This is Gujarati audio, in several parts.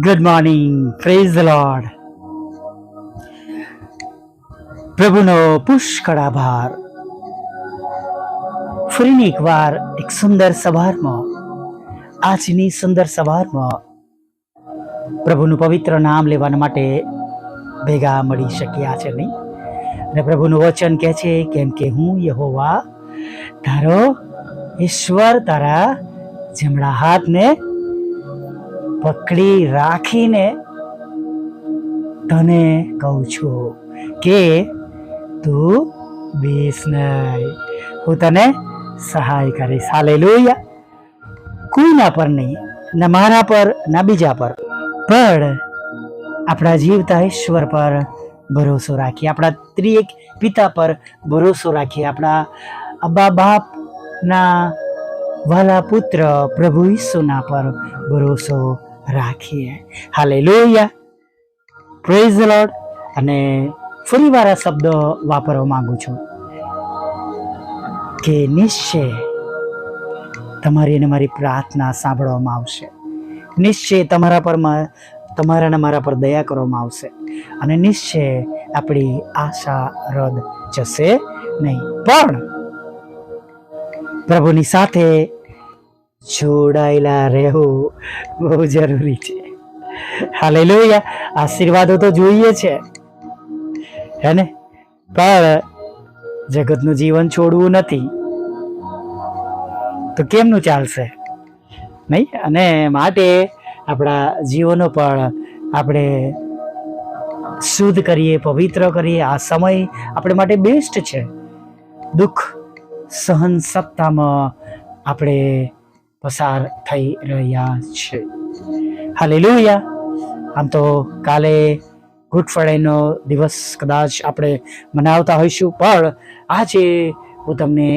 Good morning, praise the lord. પ્રભુનો પુષ્કળ આભાર. ફરીને એકવાર એક સુંદર સવારમાં, આજની સુંદર સવારમાં પ્રભુનું પવિત્ર નામ લેવા માટે ભેગા મળી શક્યા છે નહીં. અને પ્રભુનું વચન કહે છે, કેમ કે હું યહોવા તારો ઈશ્વર તારા જમણા હાથને પકડી રાખીને તને કહું છું કે તું બેસ નહીં, હું તને સહાય કરીશ. હાલેલુયા. કોઈના પર નહીં, ના મારા પર ના બીજા પર, પણ આપણા જીવતા ઈશ્વર પર ભરોસો રાખીએ, આપણા ત્રિએક પિતા પર ભરોસો રાખીએ, આપણા અબ્બા બાપના વાલા પુત્ર પ્રભુ ઈસુના પર ભરોસો રાખીએ. Hallelujah, praise the lord. અને ફરીવાર આ શબ્દ વાપરવા માંગુ છું કે નિશ્ચય તમારી અને મારી પ્રાર્થના સાંભળવામાં આવશે. નિશ્ચય તમારા મારા પર દયા કરવામાં આવશે. અને નિશ્ચય આપણી આશા રદ જશે નહીં. પણ પ્રભુની સાથે જોડાયેલા રહેવું બહુ જરૂરી છે. હાલેલુયા. આશીર્વાદો તો જોઈએ છે હે ને, પણ જગતનું જીવન છોડવું નથી તો કેમનું ચાલશે નહીં. અને માટે આપણા જીવનો પણ આપણે શુદ્ધ કરીએ, પવિત્ર કરીએ. આ સમય આપણે માટે બેસ્ટ છે. દુઃખ સહન સત્તામાં આપણે પસાર થઈ રહ્યા છે. હાલેલુયા. આમ તો કાલે ગુડ ફ્રાઈડેનો દિવસ કદાચ આપણે મનાવતા હોઈશું, પણ આજે હું તમને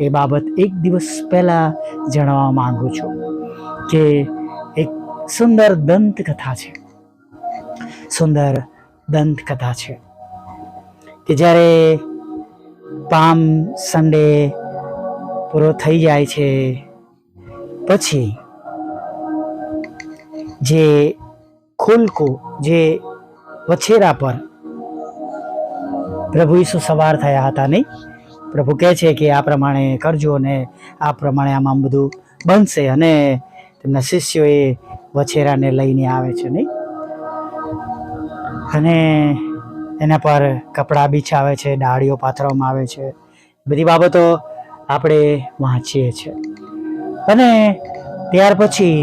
એ બાબત એક દિવસ પહેલાં જણાવવા માંગુ છું કે એક સુંદર દંતકથા છે. સુંદર દંતકથા છે કે જ્યારે પામ સન્ડે પૂરો થઈ જાય છે પછી જે ખુલકો, જે વછેરા પર પ્રભુ ઈસુ સવાર થયા હતા નહીં. પ્રભુ કહે છે કે આ પ્રમાણે કરજો અને આ પ્રમાણે આમાં બધું બનશે. અને તેમના શિષ્યો એ વછેરાને લઈને આવે છે નહીં, અને એના પર કપડાં બિછાવે છે, ડાળીઓ પાથરવામાં આવે છે. બધી બાબતો આપણે વાંચીએ છીએ. અને ત્યાર પછી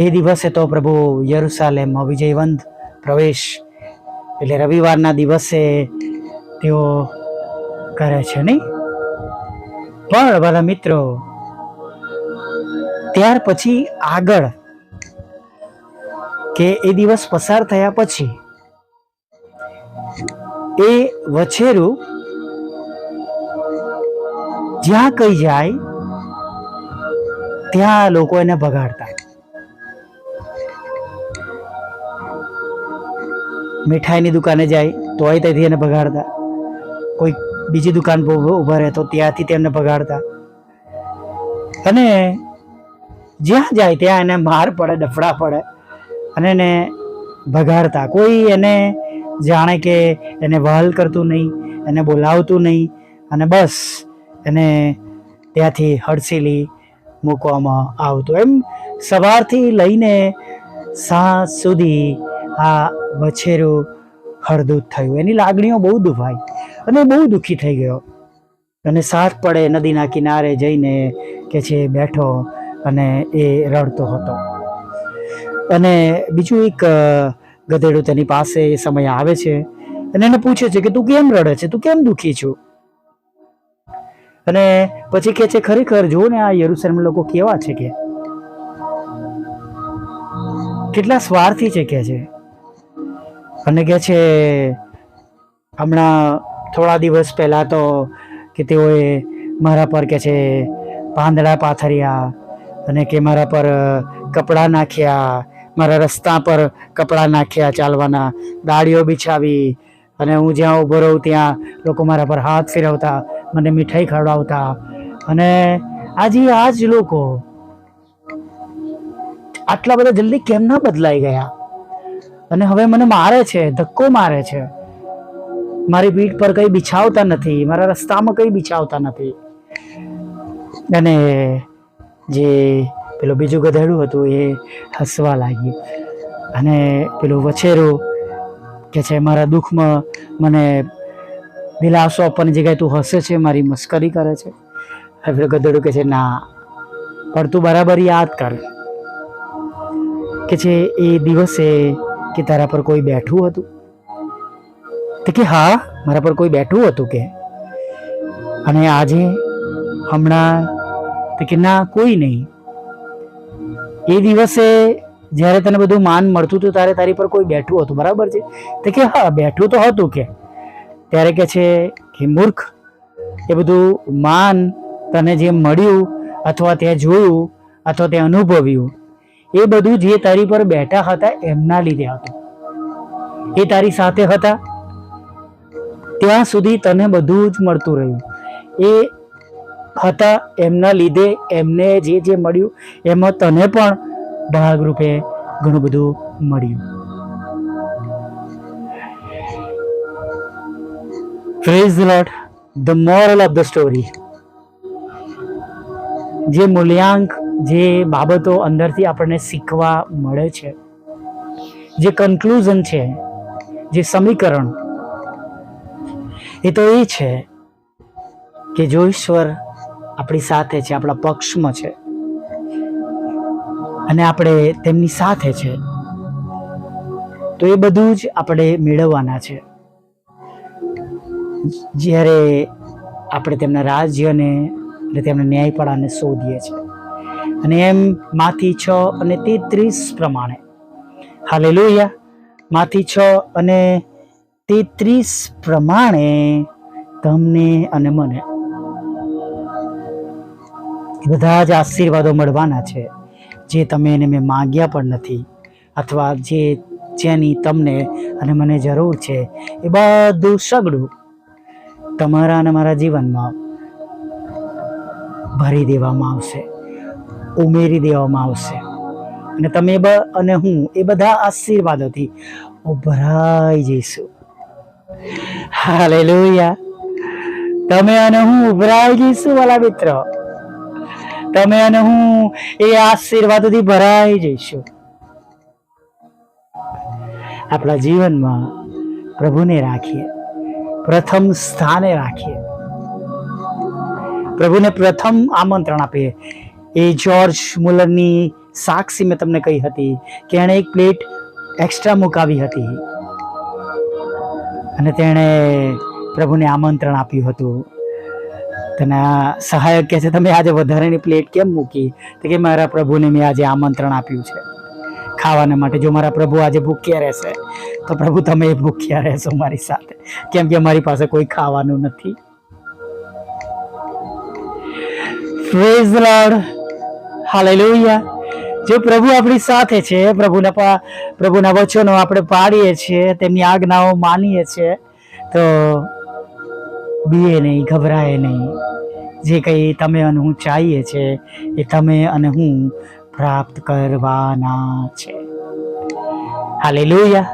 એ દિવસે તો પ્રભુ યરુસાલેમમાં વિજયવંત પ્રવેશ, એટલે રવિવારના દિવસે તેઓ કરે છે નહીં. પણ બધા મિત્રો, ત્યાર પછી આગળ કે એ દિવસ પસાર થયા પછી એ વછેરું જ્યાં કઈ જાય ત્યાં લોકો એને ભગાડતા. મીઠાઈની દુકાને જાય તોય ત્યાંથી એને ભગાડતા, કોઈ બીજી દુકાન પર ઊભા રહે તો ત્યાંથી તેમને ભગાડતા. અને જ્યાં જાય ત્યાં એને માર પડે, ડફડા પડે અને એને ભગાડતા. કોઈ એને જાણે કે એને વહાલ કરતું નહીં, એને બોલાવતું નહીં, અને બસ એને ત્યાંથી હડસીલી મૂકવામાં આવતું. એમ સવારથી લઈને સાંજ સુધી આ વછેરું હળદૂત થયું. એની લાગણીઓ બહુ દુભાઈ અને બહુ દુઃખી થઈ ગયો. અને સાત પડે નદીના કિનારે જઈને કે છે બેઠો અને એ રડતો હતો. અને બીજું એક ગધેડું તેની પાસે એ સમય આવે છે અને એને પૂછે છે કે તું કેમ રડે છે, તું કેમ દુઃખી છું? અને પછી કે છે, ખરેખર જો ને આ યરુશલેમ લોકો કેવા છે, કે કેટલા સ્વાર્થી છે કે છે. અને કે છે હમણાં થોડા દિવસ પહેલાં તો કે તેઓએ મારા પર કે છે પાંદડા પાથર્યા અને કે મારા પર કપડાં નાખ્યા, મારા રસ્તા પર કપડાં નાખ્યા ચાલવાના, ડાળીઓ બિછાવી, અને હું જ્યાં ઊભો રહું ત્યાં લોકો મારા પર હાથ ફેરવતા, મને મીઠાઈ ખવડાવતા. અને આજે આ જ લોકો આટલા બધા જલ્દી કેમ ના બદલાઈ ગયા? અને હવે મને મારે છે, ધક્કો મારે છે, મારી પીઠ પર કઈ બિછાવતા નથી, મારા રસ્તામાં કઈ બિછાવતા નથી. અને જે પેલું બીજું ગધેડું હતું એ હસવા લાગ્યું. અને પેલું વછેરું કે છે મારા દુઃખમાં મને દિલાસો આપવાની જગ્યાએ તું હસે છે, મારી મસ્કરી કરે છે. હવે ગધેડું કે છે ના, પણ તું બરાબર યાદ કર કે છે એ દિવસે કે તારા પર કોઈ બેઠું હતું. તો કે હા, મારા પર કોઈ બેઠું હતું કે. અને આજે હમણાં તો કે ના, કોઈ નહીં. એ દિવસે જ્યારે તને બધું માન મળતું હતું ત્યારે તારી પર કોઈ બેઠું હતું, બરાબર છે? તો કે હા, બેઠું તો હતું કે. ત્યારે કે છે કે મૂર્ખ, એ બધું માન તને જે મળ્યું અથવા તે જોયું અથવા તે અનુભવ્યું, એ બધું જે તારી પર બેઠા હતા એમના લીધે હતું. એ તારી સાથે હતા ત્યાં સુધી તને બધું જ મળતું રહ્યું. એ હતા એમના લીધે એમને જે જે મળ્યું એમાં તને પણ ભાગરૂપે ઘણું બધું મળ્યું. Praise the lord. The moral of the story, જે મૂલ્યાંક, જે બાબતો અંદરથી આપણને શીખવા મળે છે, જે કન્ક્લુઝન છે, જે સમીકરણ, એ તો એ છે કે જો ઈશ્વર આપણી સાથે છે, આપણા પક્ષમાં છે અને આપણે તેમની સાથે છે, તો એ બધું જ આપણે મેળવવાના છે જ્યારે આપણે તેમના રાજ્યને અને તેમના ન્યાયપણાને શોધીએ છીએ. અને એમ માથી 6:33 પ્રમાણે, હાલેલુયા, માથી 6:33 પ્રમાણે તમને અને મને બધા જ આશીર્વાદો મળવાના છે જે તમે એને મેં માગ્યા પણ નથી, અથવા જેની તમને અને મને જરૂર છે. એ બધું સગડું તમારા અને મારા જીવનમાં ભરી દેવામાં આવશે, ઉમેરી દેવામાં આવશે. અને તમે અને હું એ બધા આશીર્વાદોથી ઉભરાઈ જઈશું. હાલેલુયા. તમે અને હું ઉભરાઈ જઈશું વાલા મિત્રો. તમે અને હું એ આશીર્વાદોથી ભરાઈ જઈશું. આપણા જીવનમાં પ્રભુને રાખીએ, પ્રથમ સ્થાને રાખીએ, પ્રભુને પ્રથમ આમંત્રણ આપીએ. એ જ્યોર્જ મુલરની સાક્ષી મેં તમને કહી હતી કે એણે એક પ્લેટ એક્સ્ટ્રા મુકાવી હતી અને તેણે પ્રભુને આમંત્રણ આપ્યું હતું. તેના સહાયક કહે છે તમે આજે વધારેની પ્લેટ કેમ મૂકી? તો કે મારા પ્રભુને મેં આજે આમંત્રણ આપ્યું છે ખાવાના માટે. જો મારા પ્રભુ આજે ભૂખ્યા રહેશે તો પ્રભુ તમે ભૂખ્યા રહેશો મારી સાથે, કેમ કે મારી પાસે કોઈ ખાવાનું નથી. Praise the lord. હાલેલુયા. જો પ્રભુ આપણી સાથે છે, પ્રભુના વચનો આપણે પાડીએ છીએ, તેમની આજ્ઞાઓ માનીએ છીએ, તો બીએ નહીં, ગભરાય નહીં. જે કંઈ તમે અને હું ચાહીએ છે એ તમે અને હું પ્રાપ્ત કરવાના છે. હાલેલુયા.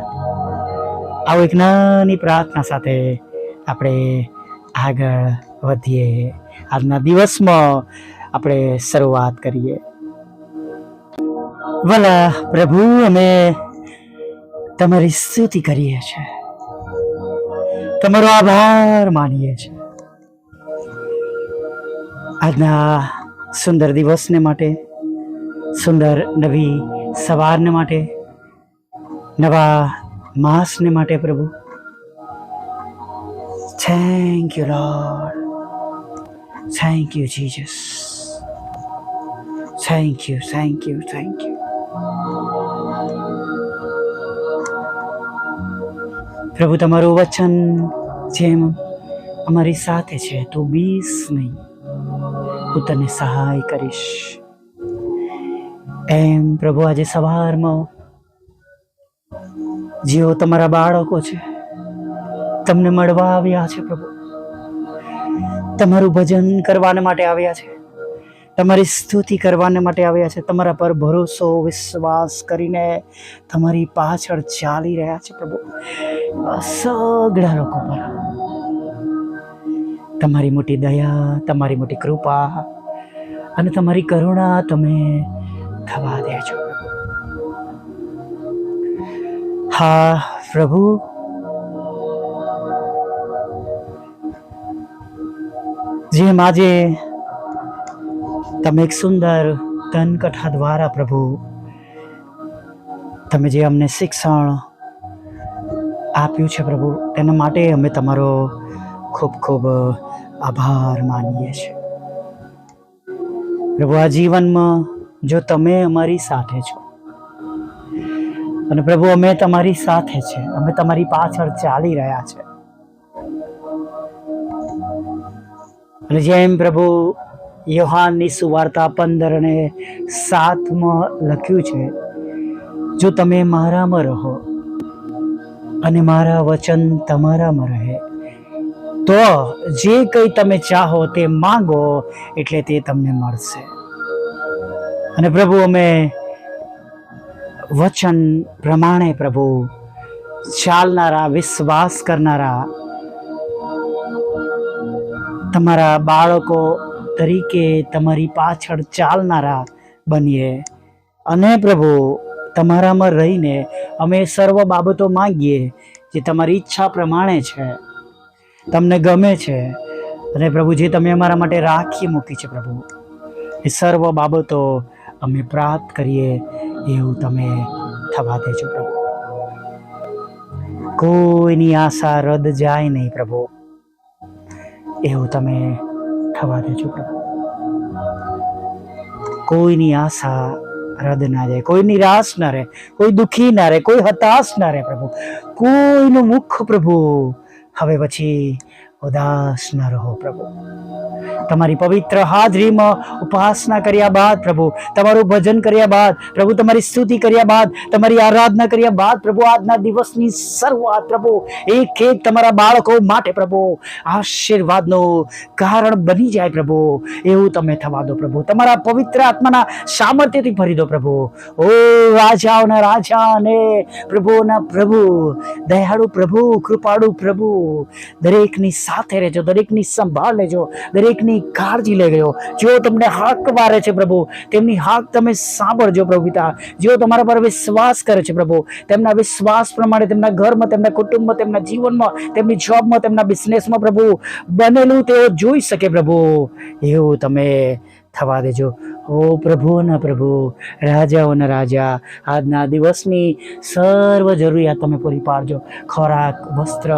આવો એક નાની પ્રાર્થના સાથે આપણે આગળ વધીએ. આજના દિવસમાં આપણે શરૂઆત કરીએ. ભલા પ્રભુ, અમે તમારી સ્તુતિ કરીએ છીએ, તમારો આભાર માનીએ છીએ આજના સુંદર દિવસને માટે, સુંદર નવી સવારને માટે, નવા માસને માટે. પ્રભુ, thank you lord. Thank you Jesus. Thank you, thank you, thank you. પ્રભુ, તમારું વચન જેમ અમારી સાથે છે, તું બીસ નહીં, હું તને સહાય કરીશ. એમ પ્રભુ આજે સવારમાં જેઓ તમારા બાળકો છે તમને મળવા આવ્યા છે, પ્રભુ તમારું ભજન કરવા માટે આવ્યા છે, તમારી સ્તુતિ કરવાને માટે આવ્યા છે, તમારા પર ભરોસો વિશ્વાસ કરીને તમારી પાછળ ચાલી રહ્યા છે પ્રભુ. સગળા લોકો પર તમારી મોટી દયા, તમારી મોટી કૃપા અને તમારી કરુણા તમે થવા દેજો. હા પ્રભુ, જેમ આજે તમે એક સુંદર તનકથા દ્વારા પ્રભુ તમે જે અમને શિક્ષણ આપ્યું છે પ્રભુ, તેના માટે અમે તમારો ખૂબ ખૂબ આભાર માનીએ છીએ પ્રભુ. આ જીવનમાં જો તમે અમારી સાથે છો અને પ્રભુ અમે તમારી સાથે છે, અમે તમારી પાછળ ચાલી રહ્યા છે. અને જેમ પ્રભુ યોહાનની સુવાર્તા 15:7 લખ્યું છે, જો તમે મારામાં રહો અને મારા વચન તમારામાં રહે તો જે કંઈ તમે ચાહો તે માંગો એટલે તે તમને મળશે. અને પ્રભુ અમે વચન પ્રમાણે પ્રભુ ચાલનારા, વિશ્વાસ કરનારા તમારા બાળકો તરીકે તમારી પાછળ ચાલનારા બનીએ. અને પ્રભુ તમારામાં રહીને અમે સર્વ બાબતો માંગીએ જે તમારી ઈચ્છા પ્રમાણે છે, તમને ગમે છે. અને પ્રભુ જે તમે અમારા માટે રાખી મૂકી છે પ્રભુ, એ સર્વ બાબતો અમે પ્રાપ્ત કરીએ એવું તમે થવા દેજો પ્રભુ. કોઈની આશા રદ જાય નહીં પ્રભુ, એવું તમે થવા દેજો પ્રભુ. કોઈની આશા રદ ના જાય, કોઈ નિરાશ ના રહે, કોઈ દુઃખી ના રહે, કોઈ હતાશ ના રહે પ્રભુ. કોઈનું મુખ પ્રભુ હવે પછી ઉદાસ ન રહો પ્રભુ. તમારી પવિત્ર હાજરીમાં ઉપાસના કર્યા બાદ પ્રભુ, તમારું ભજન કર્યા બાદ પ્રભુ, તમારી સ્તુતિ કર્યા બાદ, તમારી આરાધના કર્યા બાદ પ્રભુ, આજના દિવસની શરૂઆત પ્રભુ એક એક તમારા બાળકો માટે પ્રભુ આશીર્વાદનું કારણ બની જાય પ્રભુ, એવું તમે થવા દો પ્રભુ. તમારા પવિત્ર આત્માના સામર્થ્યથી ભરી દો પ્રભુ. ઓ રાજાઓના રાજા અને પ્રભુઓના પ્રભુ, દયાળુ પ્રભુ, કૃપાળુ પ્રભુ, દરેકની સાથે રહેજો, દરેકની સંભાળ લેજો, દરેકની કાળજી લેજો. જેઓ તમને હાક મારે છે પ્રભુ, તેમની હાક તમે સાંભળજો પ્રભુ પિતા. જેઓ તમારા પર વિશ્વાસ કરે છે પ્રભુ, તેમના વિશ્વાસ પ્રમાણે તેમના ઘરમાં, તેમના કુટુંબમાં, તેમના જીવનમાં, તેમની જોબમાં, તેમના બિઝનેસમાં પ્રભુ બનેલું તેઓ જોઈ શકે પ્રભુ, એવું તમે થવા દેજો. ઓ પ્રભુના પ્રભુ, રાજાઓના રાજા, આજના દિવસની સર્વ જરૂરિયાત તમે પૂરી પાડજો. ખોરાક, વસ્ત્ર,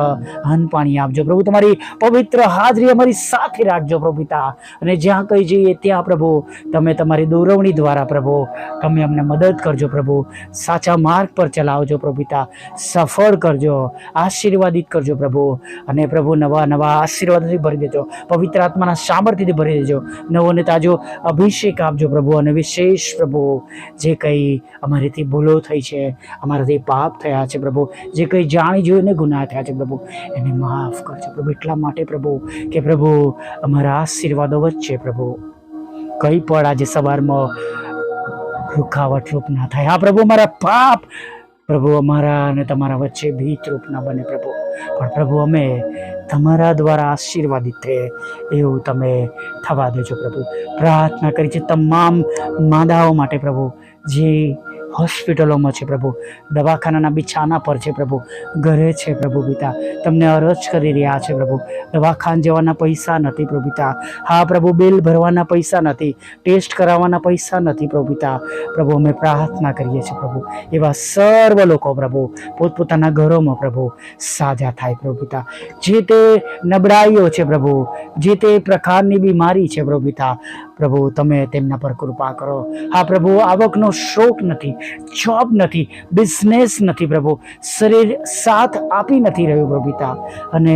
અન્ન પાણી આપજો પ્રભુ. તમારી પવિત્ર હાજરી અમારી સાથે રાખજો પ્રભુ પિતા. અને જ્યાં કંઈ જઈએ ત્યાં પ્રભુ તમે તમારી દોરવણી દ્વારા પ્રભુ તમે અમને મદદ કરજો પ્રભુ. સાચા માર્ગ પર ચલાવજો પ્રભુ પિતા. સફળ કરજો, આશીર્વાદિત કરજો પ્રભુ. અને પ્રભુ નવા નવા આશીર્વાદથી ભરી દેજો, પવિત્ર આત્માના સામર્થ્યથી ભરી દેજો. નવો અને તાજો અભિષેક આપજો પ્રભુ. અને વિશેષ પ્રભુ જે કંઈ અમારીથી ભૂલો થઈ છે, અમારાથી પાપ થયા છે પ્રભુ, જે કંઈ જાણી જોઈને ગુનાહ થયા છે પ્રભુ, એને માફ કરજો પ્રભુ. એટલા માટે પ્રભુ કે પ્રભુ અમારા આશીર્વાદો વચ્ચે પ્રભુ કંઈ પણ આજે સવારમાં રૂખાવટ રૂપ ના થાય. હા પ્રભુ, અમારા પાપ પ્રભુ અમારા અને તમારા વચ્ચે ભીતરૂપ ના બને પ્રભુ, પણ પ્રભુ અમે તમારા દ્વારા આશીર્વાદિત થઈએ એવું તમે થવા દેજો પ્રભુ. પ્રાર્થના કરી છે તમામ માદાઓ માટે પ્રભુ, જે હોસ્પિટલોમાં છે પ્રભુ, દવાખાનાના બિછાના પર છે પ્રભુ, ઘરે છે પ્રભુ પિતા, તમને અરજ કરી રહ્યા છે પ્રભુ. દવાખાના જવાના પૈસા નથી પ્રભુ પિતા. હા પ્રભુ, બિલ ભરવાના પૈસા નથી, ટેસ્ટ કરાવવાના પૈસા નથી પ્રભુ પિતા. પ્રભુ અમે પ્રાર્થના કરીએ છીએ પ્રભુ, એવા સર્વ લોકો પ્રભુ પોતપોતાના ઘરોમાં પ્રભુ સાજા થાય પ્રભુ પિતા. જે તે નબળાઈઓ છે પ્રભુ, જે તે પ્રકારની બીમારી છે પ્રભુ પિતા, પ્રભુ તમે તેમના પર કૃપા કરો. હા પ્રભુ, આવકનો સ્ત્રોત નથી, જોબ નથી, બિઝનેસ નથી પ્રભુ, શરીર સાથ આપી નથી રહ્યું પ્રભુ પિતા, અને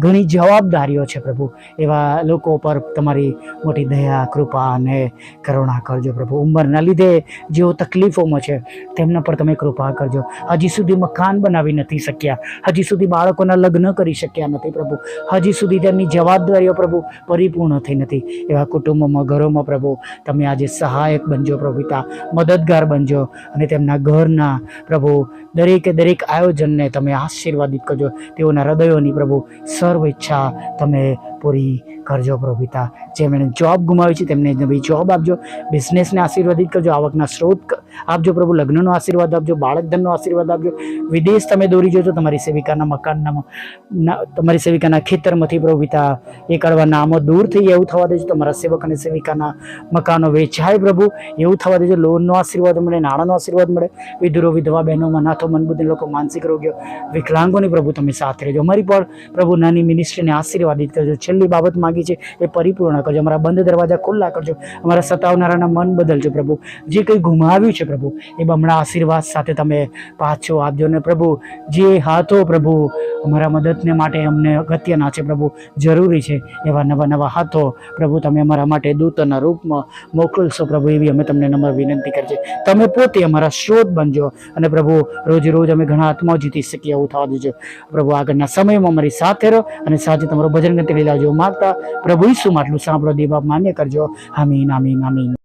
ઘણી જવાબદારીઓ છે પ્રભુ. એવા લોકો પર તમારી મોટી દયા, કૃપા અને કરુણા કરજો પ્રભુ. ઉંમરના લીધે જેઓ તકલીફોમાં છે તેમના પર તમે કૃપા કરજો. હજી સુધી મકાન બનાવી નથી શક્યા, હજી સુધી બાળકોના લગ્ન કરી શક્યા નથી પ્રભુ, હજી સુધી તેમની જવાબદારીઓ પ્રભુ પરિપૂર્ણ થઈ નથી, એવા કુટુંબોમાં, ઘરો ઘરોમાં પ્રભુ તમે આજે સહાયક બનજો પ્રભુ પિતા, મદદગાર બનજો અને તેમના ઘરના પ્રભુ દરેક આયોજનને તમે આશીર્વાદિત કરજો. તેઓના હૃદયોની પ્રભુ સર્વ ઈચ્છા તમે પૂરી કરજો પ્રભુ પિતા. જેમણે જોબ ગુમાવી છે તેમને નવી જોબ આપજો, બિઝનેસને આશીર્વાદિત કરજો, આવકના સ્ત્રોત આપજો પ્રભુ, લગ્નનો આશીર્વાદ આપજો, બાળક ધનનો આશીર્વાદ આપજો. વિદેશ તમે દોરી જજો તમારી સેવિકાના મકાનના, તમારી સેવિકાના ખેતરમાંથી પ્રભુ પિતા એ કડવા નામો દૂર થઈ એવું થવા દેજો. તમારા સેવક અને સેવિકાના મકાનો વેચાય પ્રભુ એવું થવા દેજો. લોનનો આશીર્વાદ મળે, નાણાંનો આશીર્વાદ મળે. વિધુરો વિધવા બહેનોમાં, નાથો મનબુદ્ધિ લોકો, માનસિક રોગીઓ, વિકલાંગોની પ્રભુ તમે સાથે રહેજો. અમારી પણ પ્રભુ નાની મિનિસ્ટ્રીને આશીર્વાદિત કરજો. છેલ્લી બાબત માગી છે એ પરિપૂર્ણ કરજો. અમારા બંધ દરવાજા ખુલ્લા કરજો. અમારા સતાવનારાના મન બદલજો પ્રભુ. જે કંઈ ગુમાવ્યું છે પ્રભુ એ બમણા આશીર્વાદ સાથે તમે પાછો આપજો. ને પ્રભુ જે હાથો પ્રભુ અમારા મદદને માટે અમને અગત્યના છે પ્રભુ, જરૂરી છે એવા નવા હાથો પ્રભુ તમે અમારા માટે દૂતના રૂપમાં મોકલશો પ્રભુ, એવી અમે તમને નમ્ર વિનંતી કરીએ. તમે પોતે અમારા સ્ત્રોત બનજો અને પ્રભુ રોજ અમે ઘણા આત્માઓ જીતી શકીએ એવું થવા દેજો પ્રભુ. આગળના સમયમાં અમારી સાથે રહો અને સાથે તમારો ભજન ગતિ લઈ લાવજો. માગતા પ્રભુ ઈસુમાં આટલું સાંભળો, દેવ બાપ માન્ય કરજો. આમીન આમીન આમીન.